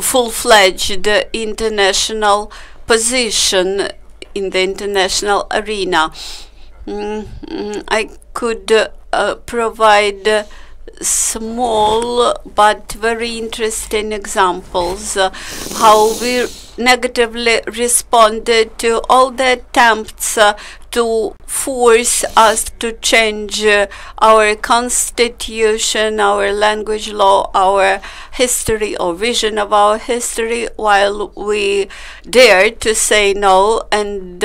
full-fledged international position in the international arena. I could provide small but very interesting examples how we negatively responded to all the attempts to force us to change our constitution, our language law, our history or vision of our history, while we dared to say no. And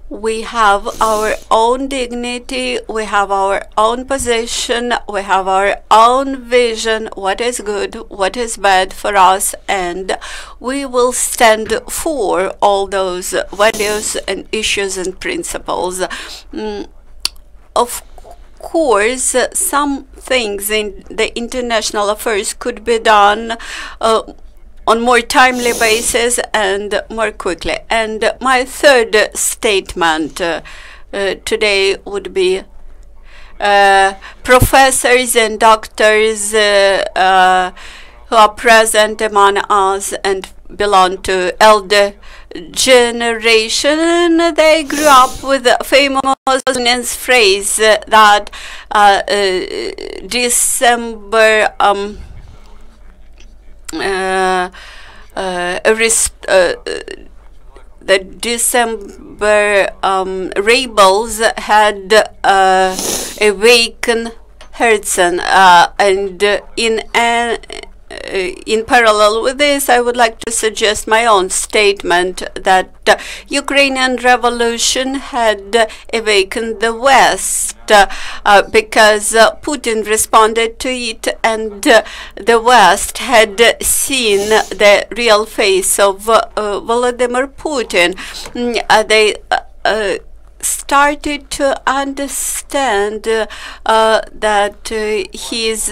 we have our own dignity, we have our own position, we have our own vision, what is good, what is bad for us, and we will stand for all those values and issues and principles. Of course, some things in the international affairs could be done on more timely basis and more quickly. And my third statement today would be professors and doctors who are present among us and belong to elder generation. They grew up with the famous phrase that December the December rebels had awakened Herzen, and in parallel with this, I would like to suggest my own statement that Ukrainian revolution had awakened the West because Putin responded to it, and the West had seen the real face of Volodymyr Putin. They started to understand that he is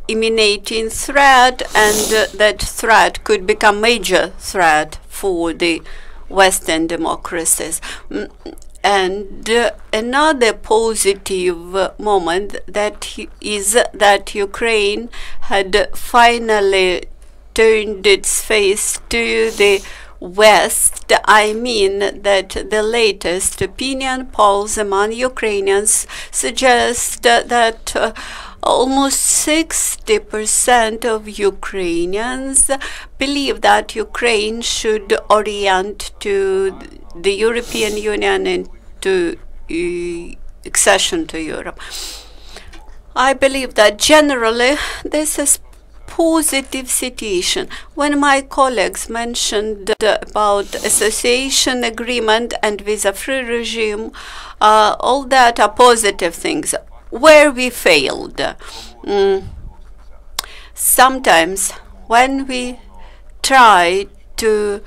emanating threat, and that threat could become major threat for the Western democracies. And another positive moment is that Ukraine had finally turned its face to the West. I mean that the latest opinion polls among Ukrainians suggest that almost 60% of Ukrainians believe that Ukraine should orient to the European Union and to accession to Europe. I believe that generally this is positive situation. When my colleagues mentioned about association agreement and visa-free regime, all that are positive things. Where we failed, sometimes when we try to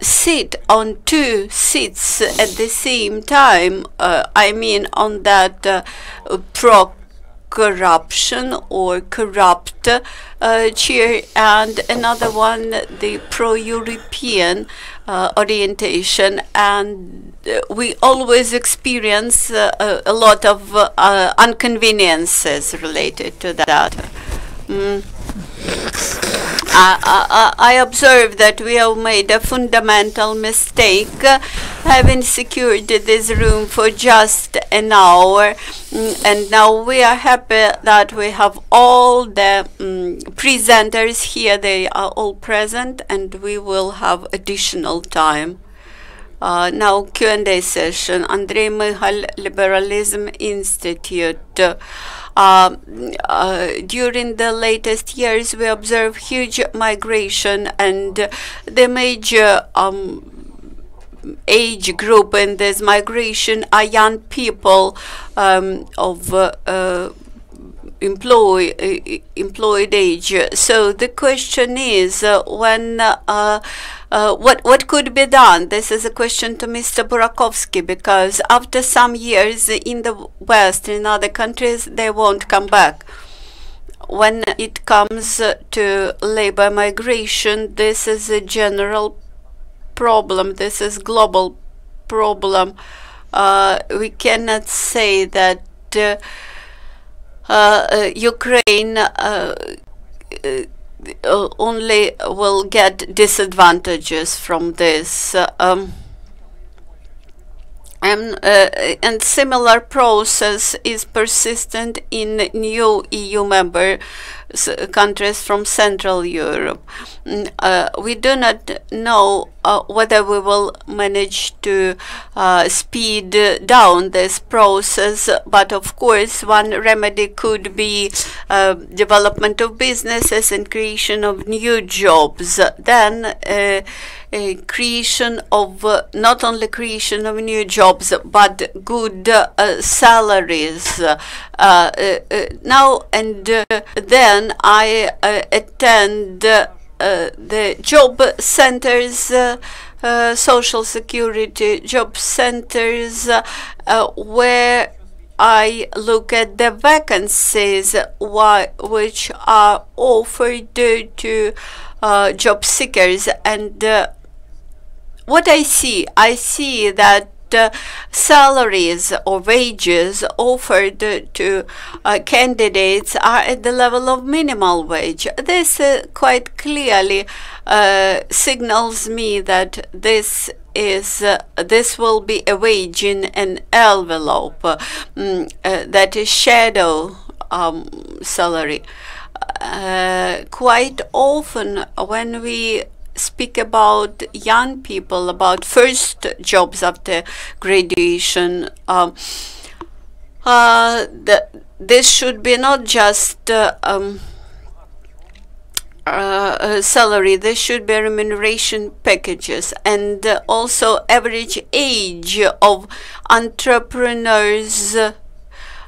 sit on two seats at the same time, I mean on that pro-corruption or corrupt chair, and another one the pro-European orientation, and we always experience a lot of inconveniences related to that. I observe that we have made a fundamental mistake having secured this room for just an hour, and now we are happy that we have all the presenters here. They are all present, and we will have additional time. Now Q&A session. Andrei Mihal, Liberalism Institute. During the latest years, we observe huge migration, and the major age group in this migration are young people of employed age. So the question is, what could be done? This is a question to Mr. Burakovskyi, because after some years in the West, in other countries, they won't come back. When it comes to labor migration, this is a general problem. This is global problem. We cannot say that Ukraine only will get disadvantages from this. And similar process is persistent in new EU member countries from Central Europe. We do not know whether we will manage to speed down this process, but of course one remedy could be development of businesses and creation of new jobs. Then creation of not only creation of new jobs but good salaries. Now and then I attend the job centers, social security job centers, where I look at the vacancies which are offered to job seekers, and what I see that salaries or wages offered to candidates are at the level of minimal wage. This quite clearly signals me that this will be a wage in an envelope, that is shadow salary. Quite often when we speak about young people, about first jobs after graduation, this should be not just salary, there should be remuneration packages, and also average age of entrepreneurs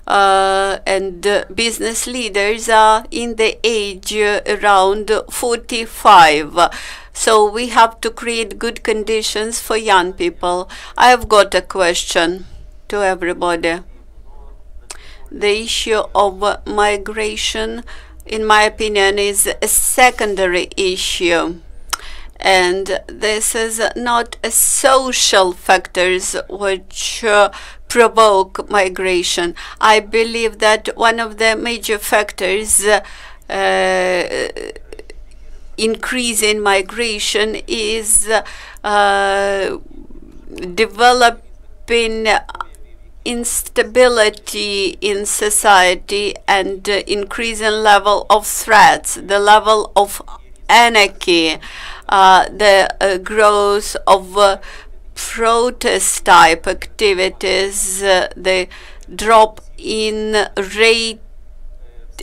and business leaders are in the age around 45. So we have to create good conditions for young people. I've got a question to everybody. The issue of migration, in my opinion, is a secondary issue. And this is not a social factors which provoke migration. I believe that one of the major factors increasing migration is developing instability in society and increasing level of threats, the level of anarchy, the growth of protest type activities, the drop in rate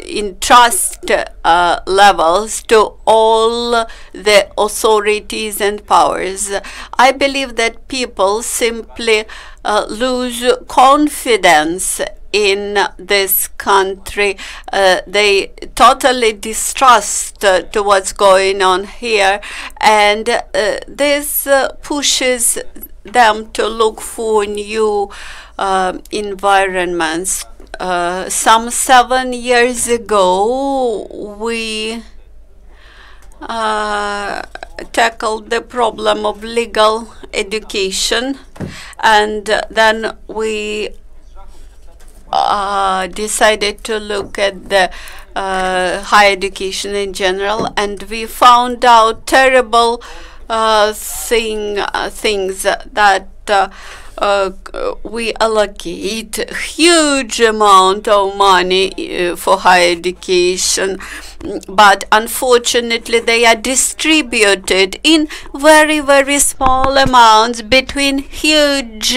in trust levels to all the authorities and powers. I believe that people simply lose confidence in this country. They totally distrust to what's going on here, and this pushes them to look for new environments. Some 7 years ago, we tackled the problem of legal education, and then we decided to look at the higher education in general, and we found out terrible things that we allocate huge amount of money for higher education, but unfortunately they are distributed in very, very small amounts between huge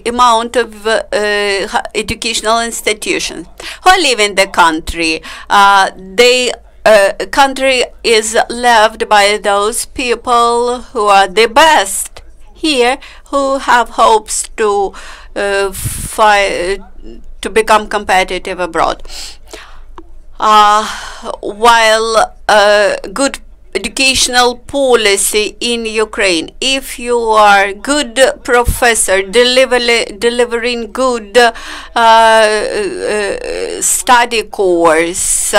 amount of educational institutions who live in the country. Country is left by those people who are the best here, who have hopes to become competitive abroad. While good educational policy in Ukraine, if you are good professor delivering good study course,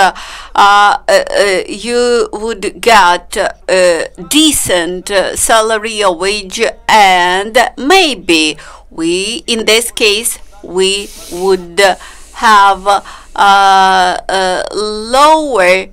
you would get a decent salary or wage, and maybe in this case we would have lower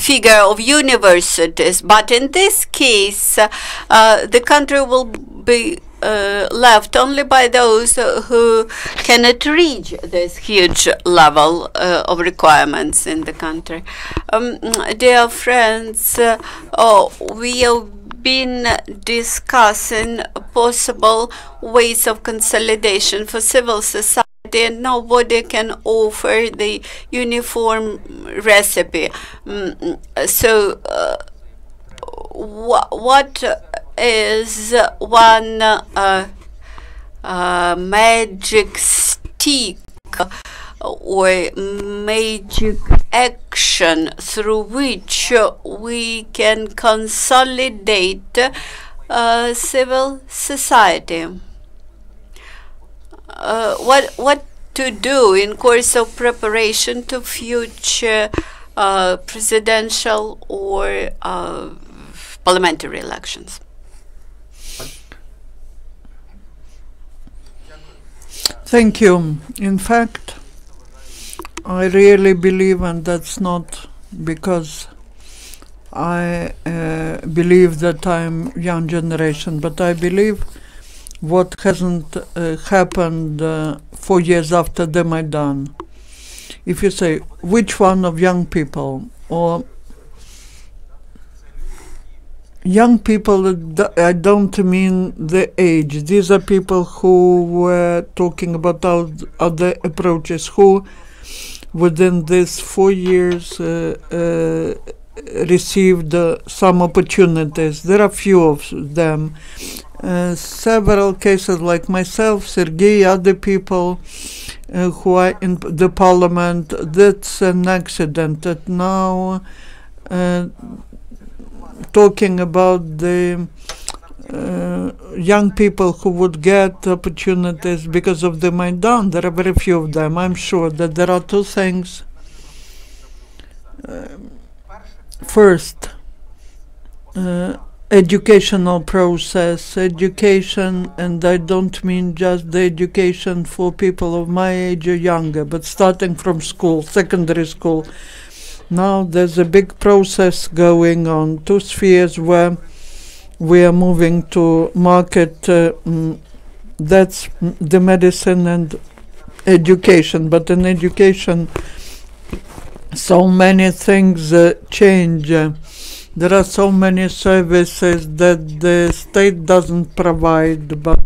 figure of universities. But in this case, the country will be left only by those who cannot reach this huge level of requirements in the country. Dear friends, we have been discussing possible ways of consolidation for civil society, and nobody can offer the uniform recipe. So what is one magic stick or magic action through which we can consolidate civil society? What to do in course of preparation to future presidential or parliamentary elections? Thank you. In fact, I really believe, and that's not because I believe that I'm young generation, but I believe what hasn't happened 4 years after the Maidan. If you say, which one of young people, or young people, I don't mean the age. These are people who were talking about other approaches, who within these 4 years received some opportunities. There are few of them. Several cases like myself, Sergei, other people who are in the parliament. That's an accident. That now talking about the young people who would get opportunities because of the Maidan, there are very few of them. I'm sure that there are two things. First, educational process, education, and I don't mean just the education for people of my age or younger, but starting from school, secondary school. Now there's a big process going on, two spheres where we are moving to market, that's the medicine and education. But in education, so many things change. There are so many services that the state doesn't provide, but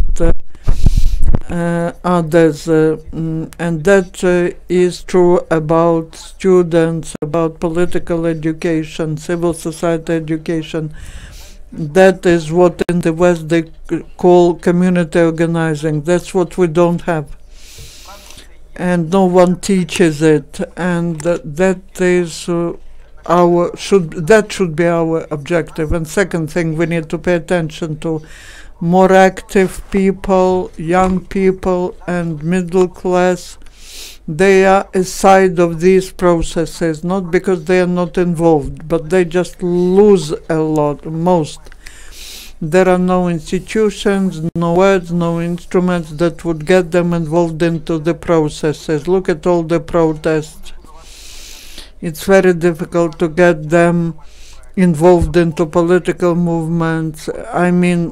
others, and that is true about students, about political education, civil society education. That is what in the West they call community organizing. That's what we don't have, and no one teaches it, and that is that should be our objective. And second thing, we need to pay attention to more active people, young people, and middle class. They are a side of these processes, not because they are not involved, but they just lose a lot, most. There are no institutions, no words, no instruments that would get them involved into the processes. Look at all the protests. It's very difficult to get them involved into political movements. I mean,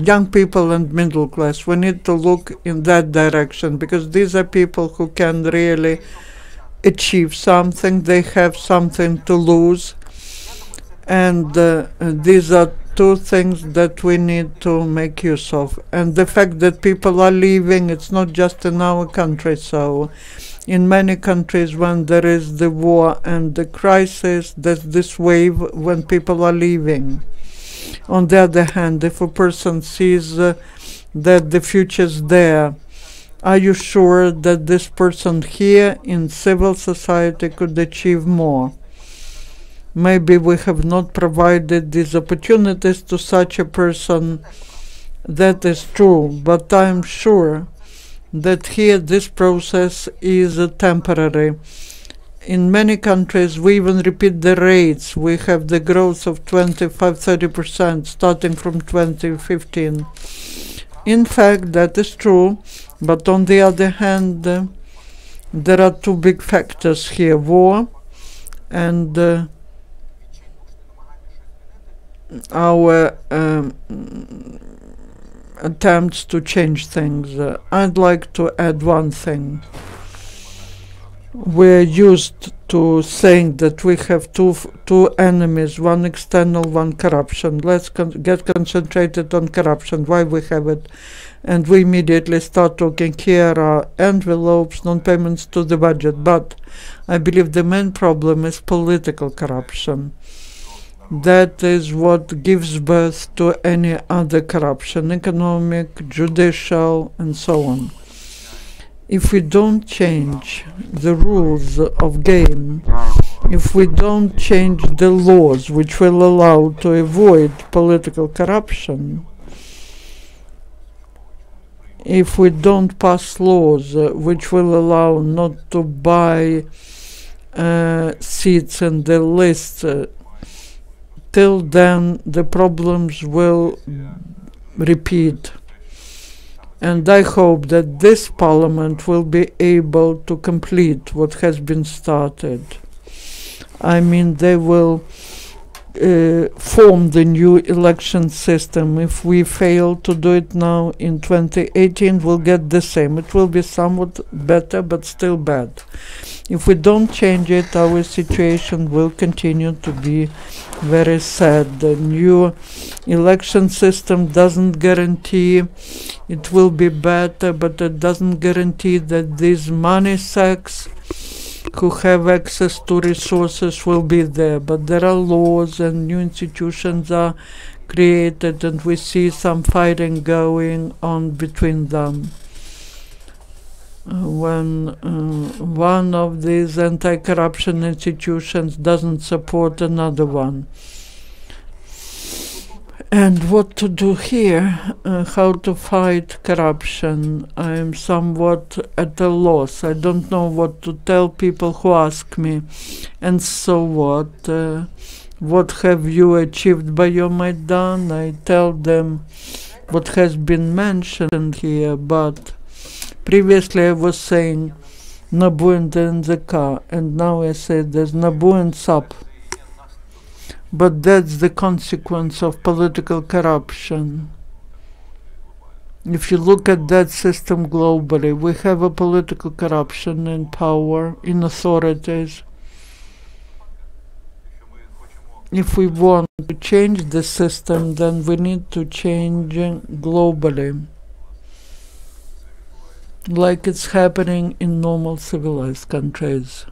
young people and middle class. We need to look in that direction, because these are people who can really achieve something. They have something to lose, and these are two things that we need to make use of. And the fact that people are leaving, it's not just in our country. So in many countries, when there is the war and the crisis, there's this wave when people are leaving. On the other hand, if a person sees that the future's there, are you sure that this person here in civil society could achieve more? Maybe we have not provided these opportunities to such a person. That is true, but I'm sure that here this process is temporary. In many countries we even repeat the rates. We have the growth of 25-30% starting from 2015. In fact, that is true, but on the other hand, there are two big factors here: war and our attempts to change things. I'd like to add one thing. We're used to saying that we have two enemies, one external, one corruption. Let's get concentrated on corruption, why we have it. And we immediately start talking here are envelopes, non-payments to the budget. But I believe the main problem is political corruption. That is what gives birth to any other corruption, economic, judicial, and so on. If we don't change the rules of game, if we don't change the laws which will allow to avoid political corruption, if we don't pass laws which will allow not to buy seats in the list, till then the problems will repeat. And I hope that this parliament will be able to complete what has been started. I mean, they will form the new election system. If we fail to do it now in 2018, we'll get the same. It will be somewhat better, but still bad. If we don't change it, our situation will continue to be very sad. The new election system doesn't guarantee it will be better, but it doesn't guarantee that these money sacks who have access to resources will be there. But there are laws and new institutions are created, and we see some fighting going on between them. When one of these anti-corruption institutions doesn't support another one. And what to do here, how to fight corruption, I am somewhat at a loss. I don't know what to tell people who ask me. And so what have you achieved by your Maidan? I tell them what has been mentioned here, but previously I was saying Nabu and NZK, and now I say there's Nabu and SAP. But that's the consequence of political corruption. If you look at that system globally, we have a political corruption in power, in authorities. If we want to change the system, then we need to change globally, like it's happening in normal civilized countries.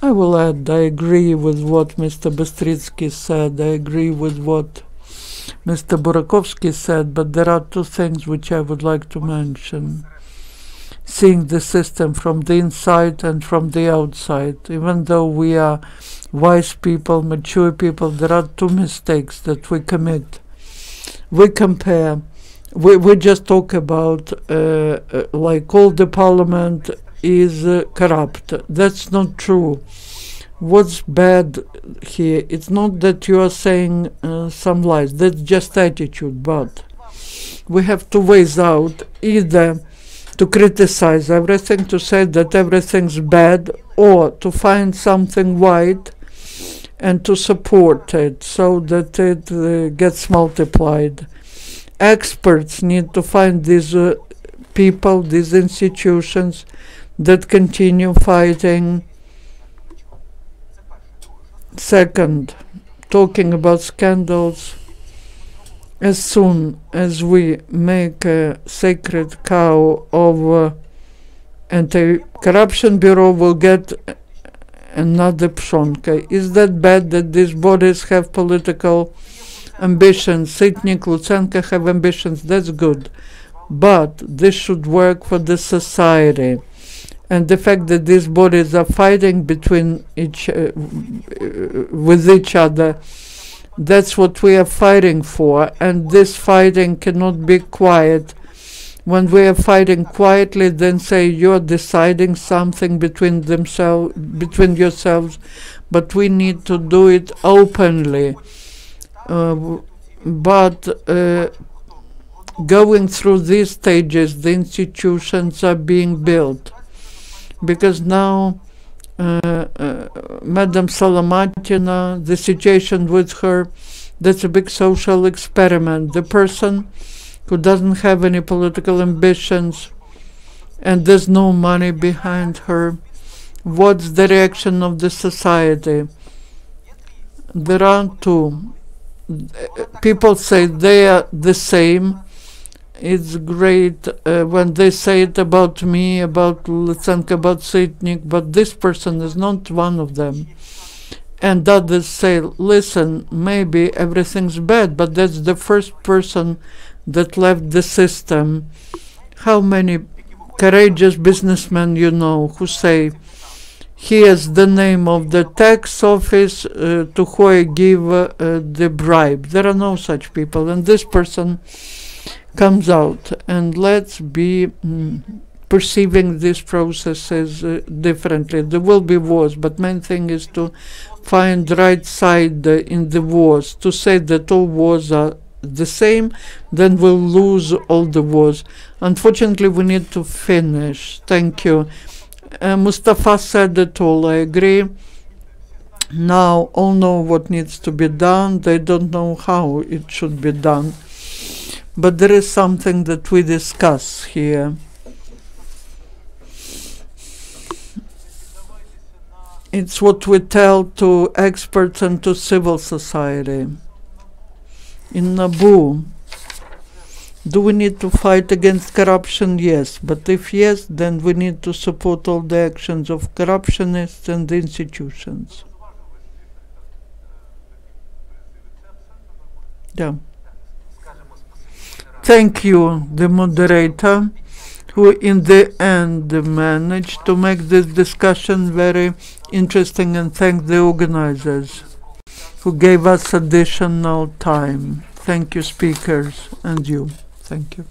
I will add, I agree with what Mr. Bystritsky said, I agree with what Mr. Burakovskyi said, but there are two things which I would like to mention. Seeing the system from the inside and from the outside. Even though we are wise people, mature people, there are two mistakes that we commit. We compare, we just talk about like all the parliament is corrupt. That's not true. What's bad here, it's not that you are saying some lies, that's just attitude, but we have two ways out, either to criticize everything, to say that everything's bad, or to find something right and to support it so that it gets multiplied. Experts need to find these people, these institutions that continue fighting. Second, talking about scandals, as soon as we make a sacred cow of anti-corruption bureau, we'll get another Pshonka. Is that bad that these bodies have political ambitions? Sitnik, Lutsenko have ambitions, that's good. But this should work for the society. And the fact that these bodies are fighting between with each other, that's what we are fighting for. And this fighting cannot be quiet. When we are fighting quietly, then say you're deciding something between yourselves, but we need to do it openly. But going through these stages, the institutions are being built. Because now Madam Solomatina, the situation with her, that's a big social experiment. The person who doesn't have any political ambitions and there's no money behind her, what's the reaction of the society? There are two. People say they are the same. It's great when they say it about me, about Lutsenko, about Sitnik, but this person is not one of them. And others say, listen, maybe everything's bad, but that's the first person that left the system. How many courageous businessmen you know who say, here's the name of the tax office to who I give the bribe. There are no such people, and this person comes out, and let's be perceiving these processes differently. There will be wars, but main thing is to find right side in the wars. To say that all wars are the same, then we'll lose all the wars. Unfortunately, we need to finish. Thank you. Mustafa said it all. I agree. Now all know what needs to be done. They don't know how it should be done. But there is something that we discuss here. It's what we tell to experts and to civil society. In Nabu, do we need to fight against corruption? Yes. But if yes, then we need to support all the actions of corruptionists and the institutions. Yeah. Thank you, the moderator, who in the end managed to make this discussion very interesting, and thank the organizers who gave us additional time. Thank you, speakers, and you. Thank you.